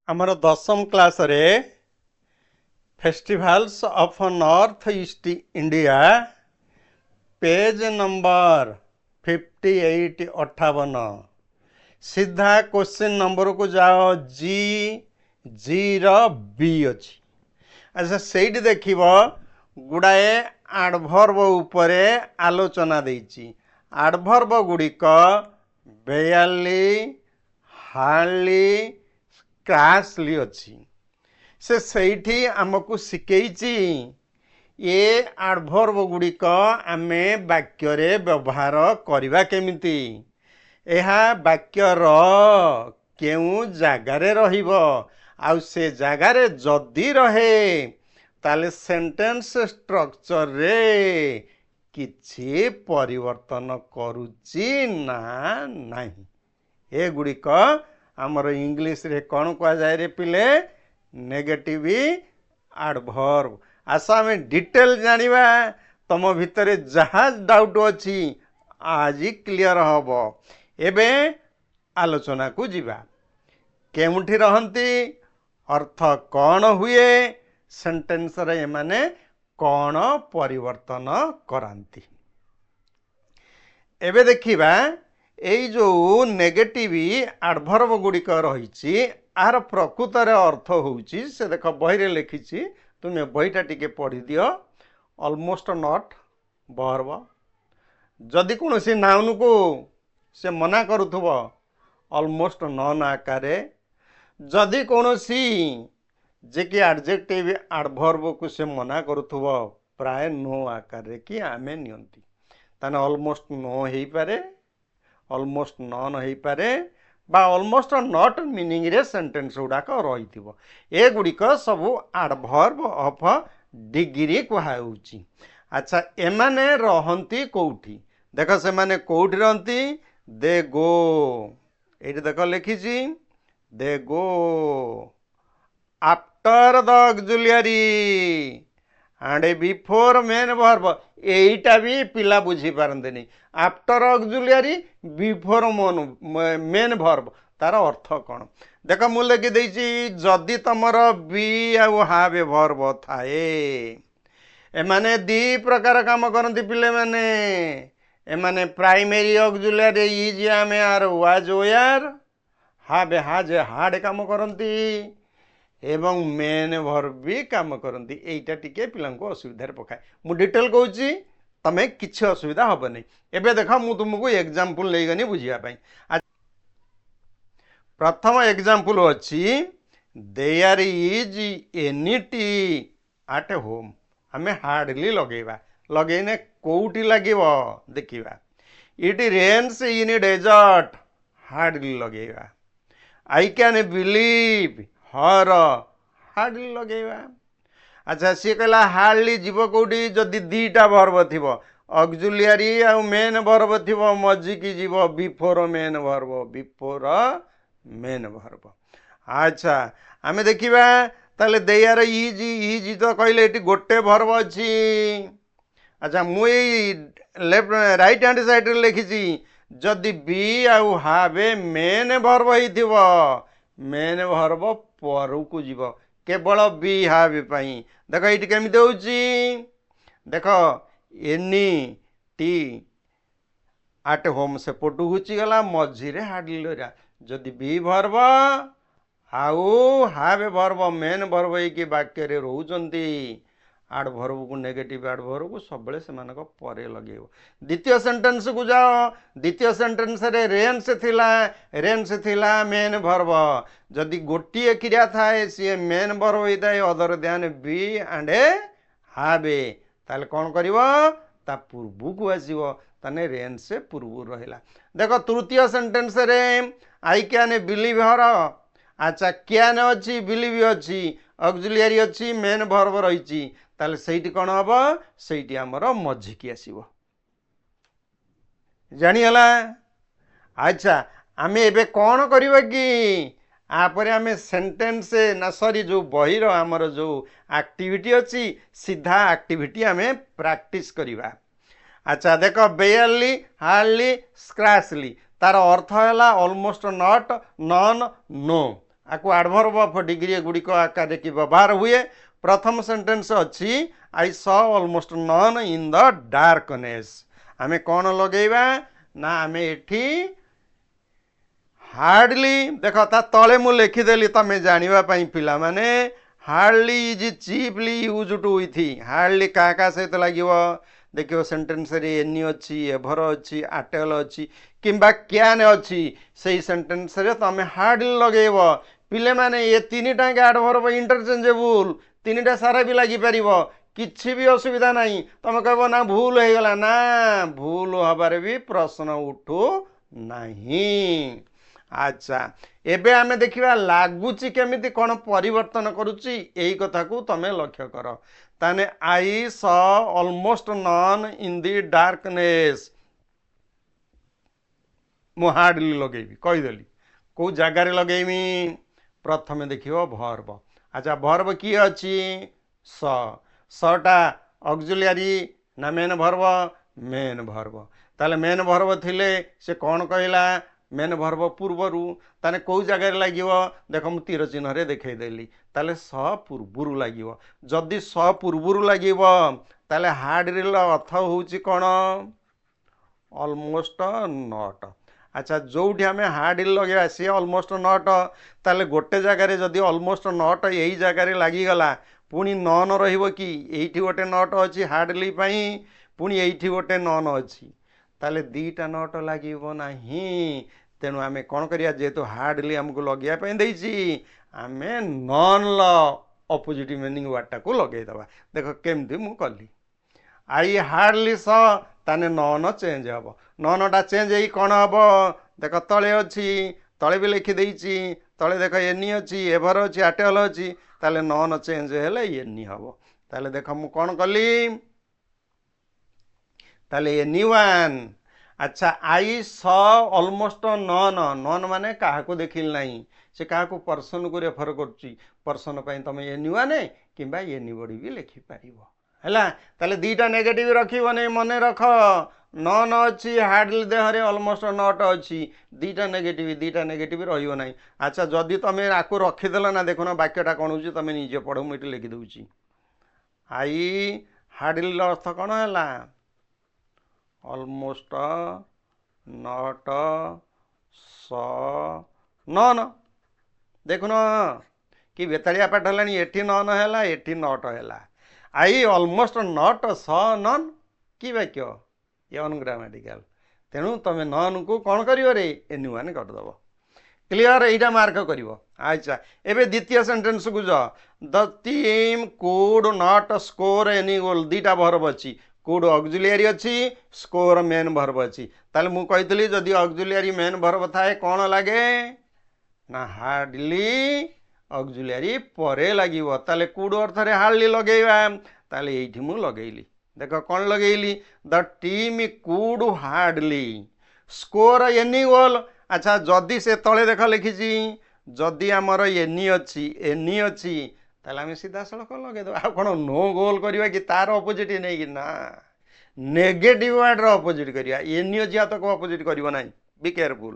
ଆମର ଦଶମ କ୍ଲାସରେ festivals of north East India page number 5858 ସିଧା କ୍ୱେଶ୍ଚିନ୍ ନମ୍ବରକୁ ଯାଅ ଜି ର ବି ଅଛି। ଆଚ୍ଛା ସେଇଠି ଦେଖିବ ଗୁଡ଼ାଏ ଆଡ଼ଭର୍ବ ଉପରେ ଆଲୋଚନା ଦେଇଛି। ଆଡ଼ଭର୍ବ ଗୁଡ଼ିକ ବେୟାରଲି, ହାର୍ଡଲି, କ୍ରାସଲି ଅଛି। ସେ ସେଇଠି ଆମକୁ ଶିଖେଇଛି ଏ ଆଡ଼ଭର୍ବ ଗୁଡ଼ିକ ଆମେ ବାକ୍ୟରେ ବ୍ୟବହାର କରିବା କେମିତି, ଏହା ବାକ୍ୟର କେଉଁ ଜାଗାରେ ରହିବ, ଆଉ ସେ ଜାଗାରେ ଯଦି ରହେ ତାହେଲେ ସେଣ୍ଟେନ୍ସ ଷ୍ଟ୍ରକ୍ଚରରେ କିଛି ପରିବର୍ତ୍ତନ କରୁଛି ନା ନାହିଁ। ଏଗୁଡ଼ିକ ଆମର ଇଂଲିଶରେ କ'ଣ କୁହାଯାଏ ରେ ପିଲେ? Negative adverb. ଆସ ଆମେ ଡିଟେଲ ଜାଣିବା। ତମ ଭିତରେ ଯାହା ଡାଉଟ୍ ଅଛି ଆଜି କ୍ଲିଅର ହେବ। ଏବେ ଆଲୋଚନାକୁ ଯିବା। କେଉଁଠି ରହନ୍ତି, ଅର୍ଥ କ'ଣ ହୁଏ, ସେଣ୍ଟେନ୍ସରେ ଏମାନେ କ'ଣ ପରିବର୍ତ୍ତନ କରାନ୍ତି। ଏବେ ଦେଖିବା ଏଇ ଯେଉଁ ନେଗେଟିଭ ଆଡ଼ଭର୍ବ ଗୁଡ଼ିକ ରହିଛି ଆର ପ୍ରକୃତରେ ଅର୍ଥ ହେଉଛି, ସେ ଦେଖ ବହିରେ ଲେଖିଛି, ତୁମେ ବହିଟା ଟିକେ ପଢ଼ିଦିଅ। Almost not ବର୍ବ। ଯଦି କୌଣସି ନାଉନକୁ ସେ ମନା କରୁଥିବ ଅଲମୋଷ୍ଟ ନନ୍ ଆକାରରେ, ଯଦି କୌଣସି ଯେ କି ଆଡ଼ଜେକ୍ଟିଭ ଆଡ଼ଭର୍ବକୁ ସେ ମନା କରୁଥିବ ପ୍ରାୟ ନୋ ଆକାରରେ କି ଆମେ ନିଅନ୍ତି, ତାହେଲେ ଅଲମୋଷ୍ଟ ନୋ ହେଇପାରେ, ଅଲମୋଷ୍ଟ ନନ୍ ହେଇପାରେ, ବା ଅଲମୋଷ୍ଟ ନଟ୍ ମିନିଂରେ ସେଣ୍ଟେନ୍ସ ଗୁଡ଼ାକ ରହିଥିବ। ଏଗୁଡ଼ିକ ସବୁ ଆଡ଼ଭର୍ବ ଅଫ୍ ଡିଗ୍ରୀ କୁହାଯାଉଛି। ଆଚ୍ଛା ଏମାନେ ରହନ୍ତି କେଉଁଠି? ଦେଖ ସେମାନେ କେଉଁଠି ରହନ୍ତି? ଦେ ଗୋ। ଏଇଠି ଦେଖ ଲେଖିଛି they go after the auxiliary and before main verb. ଏଇଟା ବି ପିଲା ବୁଝିପାରନ୍ତିନି। After auxiliary, before main verb, ତାର ଅର୍ଥ କ'ଣ? ଦେଖ ମୁଁ ଲେଖିଦେଇଛି, ଯଦି ତମର ବି ଆଉ ହାଭ୍ ଭର୍ବ ଥାଏ, ଏମାନେ ଦୁଇ ପ୍ରକାର କାମ କରନ୍ତି ପିଲାମାନେ। ଏମାନେ ପ୍ରାଇମେରୀ ଅକ୍ସିଲିଆରୀ ଇଜ୍, ଆମେ ଆର୍, ୱାଜ୍, ୱେୟାର, ହାଭ୍ ହାଜ୍ ହାଡ୍ କାମ କରନ୍ତି ଏବଂ ମେନ୍ ଭର୍ବ ବି କାମ କରନ୍ତି। ଏଇଟା ଟିକେ ପିଲାଙ୍କୁ ଅସୁବିଧାରେ ପକାଏ। ମୁଁ ଡିଟେଲ କହୁଛି, ତମେ କିଛି ଅସୁବିଧା ହେବନି। ଏବେ ଦେଖ ମୁଁ ତୁମକୁ ଏକ୍ଜାମ୍ପଲ୍ ନେଇଗନି ବୁଝିବା ପାଇଁ। ପ୍ରଥମ ଏକ୍ଜାମ୍ପଲ୍ ଅଛି, there is any tea at home. ଆମେ ହାର୍ଡଲି ଲଗେଇବା। ଲଗେଇନେ କେଉଁଠି ଲାଗିବ ଦେଖିବା। It rains in desert, hardly ଲଗେଇବା। I can believe her, hardly ଲଗେଇବା। ଆଚ୍ଛା ସିଏ କହିଲା ହାର୍ଡଲି ଯିବ କେଉଁଠି? ଯଦି ଦୁଇଟା ଭର୍ବ ଥିବ, ଅକ୍ସିଲିଆରୀ ଆଉ ମେନ୍ ଭର୍ବ ଥିବ, ମଝିକି ଯିବ before main verb, before main verb. ଆଚ୍ଛା ଆମେ ଦେଖିବା ତାହେଲେ ଦେୟାର ଇଜ୍, ଇଜ୍ ତ କହିଲେ ଏଠି ଗୋଟେ ଭର୍ବ ଅଛି। ଆଚ୍ଛା ମୁଁ ଏଇ ରାଇଟ୍ ହ୍ୟାଣ୍ଡ ସାଇଡ଼ରେ ଲେଖିଛି, ଯଦି ବି ଆଉ ହାଭ୍ ମେନ୍ ଭର୍ବ ହେଇଥିବ, ମେନ୍ ଭର୍ବ ପରକୁ ଯିବ, କେବଳ ବି ହାଭ୍ ପାଇଁ। ଦେଖ ଏଇଠି କେମିତି ହେଉଛି, ଦେଖ ଏନି ଟି ଆଟ୍ ହୋମ୍ ସେପଟୁ ଘୁଚିଗଲା, ମଝିରେ ହାର୍ଡଲି ରହିଲା। ଯଦି ବି ଭର୍ବ ଆଉ ହାଭ୍ ଭର୍ବ ମେନ୍ ଭର୍ବ ହେଇକି ବାକ୍ୟରେ ରହୁଛନ୍ତି, ଆଡ଼ଭର୍ବକୁ ନେଗେଟିଭ ଆଡ଼ଭର୍ବକୁ ସବୁବେଳେ ସେମାନଙ୍କ ପରେ ଲଗେଇବ। ଦ୍ୱିତୀୟ ସେଣ୍ଟେନ୍ସକୁ ଯାଅ। ଦ୍ୱିତୀୟ ସେଣ୍ଟେନ୍ସରେ ରେନ୍ସ ଥିଲା ମେନ୍ ଭର୍ବ। ଯଦି ଗୋଟିଏ କ୍ରିୟା ଥାଏ ସିଏ ମେନ୍ ଭର୍ବ ହେଇଥାଏ, other than be and have, ତାହେଲେ କ'ଣ କରିବ? ତା ପୂର୍ବକୁ ଆସିବ, ତାହେଲେ ରେନ୍ସ ପୂର୍ବରୁ ରହିଲା। ଦେଖ ତୃତୀୟ ସେଣ୍ଟେନ୍ସରେ ଆଇ କ୍ୟାନ୍ ବିଲିଭ୍ ହର। ଆଚ୍ଛା କ୍ୟାନ୍ ଅଛି, ବିଲିଭ୍ ଅଛି, ଅକ୍ସିଲିଆରୀ ଅଛି, ମେନ୍ ଭର୍ବ ରହିଛି, ତାହେଲେ ସେଇଠି କ'ଣ ହେବ? ସେଇଠି ଆମର ମଝିକି ଆସିବ। ଜାଣିଗଲା? ଆଚ୍ଛା ଆମେ ଏବେ କ'ଣ କରିବା କି? ଆପରେ ଆମେ ସେଣ୍ଟେନ୍ସ ଯେଉଁ ବହିର ଆମର ଯେଉଁ ଆକ୍ଟିଭିଟି ଅଛି, ସିଧା ଆକ୍ଟିଭିଟି ଆମେ ପ୍ରାକ୍ଟିସ୍ କରିବା। ଆଚ୍ଛା ଦେଖ ବେୟାରଲି, ହାର୍ଡଲି, ସ୍କ୍ରାଚଲି, ତାର ଅର୍ଥ ହେଲା ଅଲମୋଷ୍ଟ ନଟ୍, ନନ୍, ନୋ। आकु एडवर्ब ऑफ डिग्री गुड़िक आकार की व्यवहार हुए। प्रथम सेंटेंस अच्छी I saw almost none in the darkness. आमे कौन लगेगा ना आमे एठी हार्डली देख ता तले मु लिखिदेली तमें जानिबा पई पिला माने hardly is cheaply use to with hardly का सहित लगिवो देखियो सेंटेंस रे एनी अच्छी एभर अच्छी आटेल अच्छी किंबा क्यान अच्छी सेही सेंटेंस रे तमे हार्डली लगेइबो पिले माने ये तीन टांगे एडवर्ब इंटरचेंजेबल तीनटा सारा भी लगी पारिबो किछि भी असुविधा नहीं तमे कहबो ना भूल हो गला ना भूल हबारे भी प्रश्न उठू नहीं। अच्छा एबे आमे देखिबा लागुची केमिति कोन परिवर्तन करूची एई कथा को तमे लक्ष्य कर ताने I saw almost none in the darkness मु हार्डली लगेबी कहिदेली को जगार लगेमी प्रथमे देखिबो वर्ब। अच्छा वर्ब की अछि स सटा ऑक्सिलियरी ना मेन वर्ब मेन वर्ब ताले मेन वर्ब थिले से कौन कहला मेन वर्ब पूर्वरु ताने को जगह लगिवो देख मु तीर चिन्ह रे देखैदेली ताले स पूर्वरु लगिवो जदि स पूर्वरु लगिवो ताले हार्डली अर्थ होउची कोन ऑलमोस्ट नॉट। अच्छा जोठी आमे हार्डली लगेबा से ऑलमोस्ट नॉट ताले गोटे जगह जदि ऑलमोस्ट नॉट यही जगह लगी गला पुणी नन रहिबो कि एठी गोटे नॉट अछि हार्डली पई पुणी एठी गोटे नन अछि ताले दीटा नट लगिबो नाही तेणु आमे कौन करिया जेहेतु हार्डली हमको लगिया पे देइछि आमे नन ल अपोजिट मीनिंग वर्डटा को लगेई दबा देखो केमती मु कली आई हार्डली स ताने नन चेंज हबो ननटा चेंज हेई कौन हबो देख तले अछि तले भी लिखि देइछि तले देख एनी अछि एभर अछि आटेल अछि ताले नन चेंज हेले एनी हबो ताले देख मु कौन कली ताले एनी वन। अच्छा आई स ऑलमोस्ट नन नन माने काहा को देखिल नहीं से काहा को पर्सन को रेफर करची पर्सन पई तमे एनी वन किबा एनी बॉडी भी लिखि पारिबो हैला ताले दीटा नेगेटिव रखिबो नै मने रख नन अछि हार्डली देहरे ऑलमोस्ट नॉट अछि दीटा नेगेटिव रहिबो नै। अच्छा जदि तमे आको रखि देला ना देखो ना वाक्यटा कोन होची तमे निजे पढो मु इटे लिखि दउची आई हार्डली अर्थ कोन हैला ऑलमोस्ट नॉट स नन देखुन कि बेताड़िया पाठ है एटी नन है एटी नट है आई ऑलमोस्ट नट स नन कि वाक्य ये अनग्रामेटिकल तेणु तुम नन को कौन कर एनी वन करदेव क्लियर यहीटा मार्क कर। अच्छा एवं द्वितीय सेंटेंस को जा the team could not score any goal दीटा वर्ब अच्छी कुड ऑक्सिलियरी अच्छी स्कोर मेन वर्ब अच्छी ताले मु कहितली जदि ऑक्सिलियरी मेन वर्ब थाए कौन लगे ना हार्डली ऑक्सिलियरी परे लागिवो ताले कुड अर्थ रे हार्डली लगेइबा ताले एठी मु लगेइली देख कौन लगेइली the team could hardly score any goal. अच्छा जदि से तले देख लिखिची जदि आमर एनी अच्छी ताले आम सीधा सड़क लगेद आ कौन नो गोल करवा कि तार अपोजिट नहीं कि ना नेगेटिव वर्ड अपोजिट करिया एनी अच्छी तक अपोजिट करना ना बी केयरफुल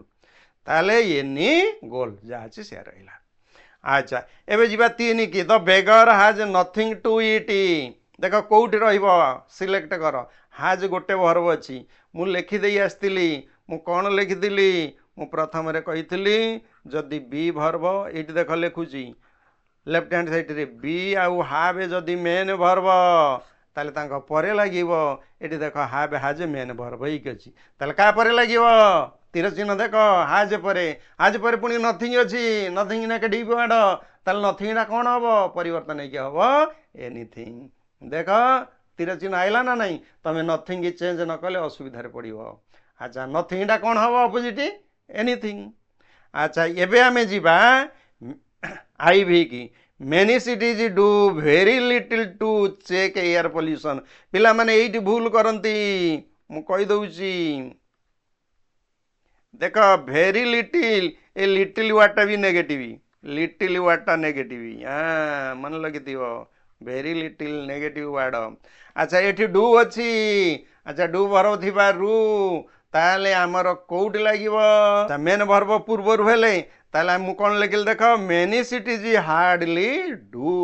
ताले एनी गोल जहाँ अच्छी से रहा। अच्छा एबे जीवा तीन की द बेगर हाज नथिंग टू इट देख कौटी रहिबो सिलेक्ट कर हाज गोटे वर्ब अच्छी मु लिखिदे आसती मु कौन लिखिली मु प्रथम रे कही जदि बी वर्ब ये देख लिखुची लेफ्ट हैंड साइड रे बी आउ हाव जदि मेन वर्ब ताले तांको परे लागिवो एटी देख हाव हाज मेन वर्ब ही अच्छी ताले का परे लागिवो तीर चिन्ह देख हाज परे पुणी नथिंग अच्छी नथिंग नेगेटिव वर्ड ताले नथिंग टा कौन हम परिवर्तन नहीं हम एनीथिंग देख तीर चिन्ह आइला ना नहीं तमें नथिंग चेंज न कले असुविधा पड़ो। अच्छा नथिंग टा कौन हम अपोजिट एनीथिंग। अच्छा एबे आमे जीवा आई भी की many cities do very little to check air pollution पिला माने एइटी भूल करती मु कहि दउची देख वेरी लिटिल ए लिटिल वाटा भी नेगेटिव लिटिल वाटा नेगेटिव हाँ मन लगी वेरी लिटिल नेगेटिव वार्ड। अच्छा एठी डू अच्छी अच्छा डू वर्ब थिबारु ताले आमर कोउट लागिवो मेन वर्ब पूर्वरु हेले ताले मु कौन लिखिल देख many cities hardly do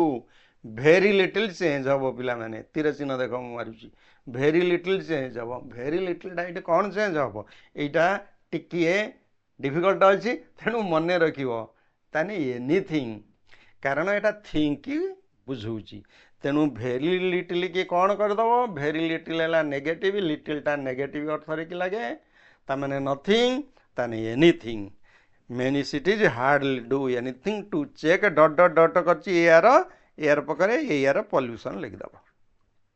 very little change हम पिला माने तीर चिन्ह देख मु मारुची भेरी लिटिल चेंज हम भेरी लिटिल ये कौन चेंज हम यहाँ टिकिए डिफिकल्ट अच्छी तेणु मन रखियो ताने एनीथिंग कारण यहाँ थिंक बुझाऊँ तेणु भेरी लिटिल की कौन करदेव भेरी लिटिल है नेगेटिव लिटिलटा नेगेटिव अर्थ कि लगे ताने नथिंग ताने anything many cities hardly do anything to check dot dot dot कर एयर पकड़े एयर पॉल्यूशन लिखिदेव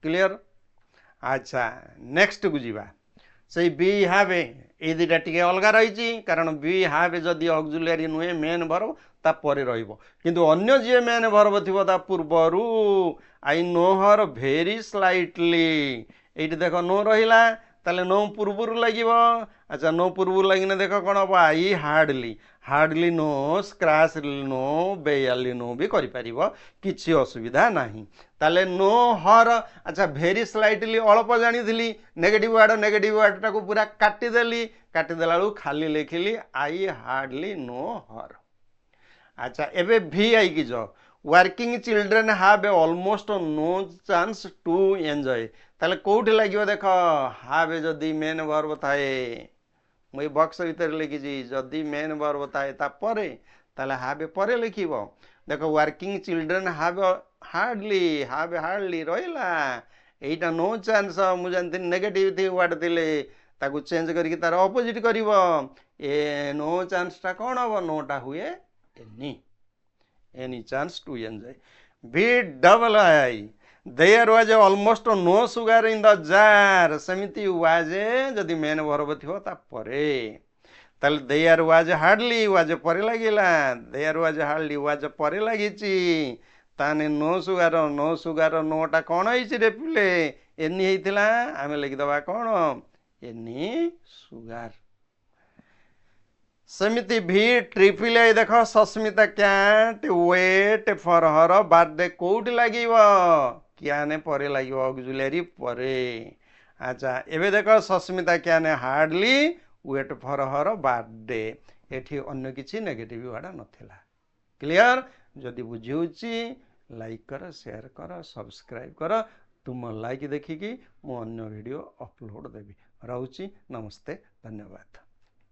क्लियर। अच्छा नेक्स्ट को जीवा से बी हावे ये दुटा टी अलग रही कारण बी हावे जदि ऑक्सिलियरी नुहे मेन वर्ब तापर किंतु अन्य जी मेन वर्ब थी ता पूर्वर I know her very slightly ये देख नो रहा ताले नो पूर्वर लगे। अच्छा नो पूर्वर लगिने देख कौन हम I hardly hardly no scarcely no barely no भी कर किसी असुविधा नहीं ताले नो हर। अच्छा भेरी स्लाइटली अल्प जानी नेगेटिव वार्ड टाक पूरा काटिदेली काटिदेला खाली लिखिली आई हार्डली नो हर। अच्छा एबे भी आई कि जो working children have almost no chance to enjoy ताले कोठी लगे देख हाव जदि मेन वर्ब थाए मुझे बक्स भीतर लिखी जदि मेन वर्ब थाए तापरे ताले हाव परे लिखिब देख वर्किंग चिल्ड्रेन हाव हार्डली रहा यहीटा नो चांस मुझे जानती नेगेटिव थी वार्ड थे ताकू चेंज करके तार अपोजिट कर नो चांस टा कौन हम नोटा हुए any chance to enjoy. B double I there was almost no sugar in the jar सेमिति वाज जदि मेन वर्ब थी तापरे ताले देयर वाज हार्डली वाज परे लगिला देयर वाज हार्डली वाज परे लगी ताने नो सुगार नोटा कौन है पिले एनी होता आम लिखिदबा कौन एनी सुगार। सेमिति भी ट्रिपल आई देख Sasmita can't wait for her birthday कोड लगे क्या परे लगे ऑक्सिलियरी परे। अच्छा एबे देख सस्मिता क्या hardly wait for her birthday एठी अन्य किसी नेगेटिव वार्ड नथिला क्लियर। जदि बुझी लाइक कर शेयर कर सब्सक्राइब कर तुम लाइक देखिकी मु अन्य वीडियो अपलोड देवी। रहुची नमस्ते धन्यवाद।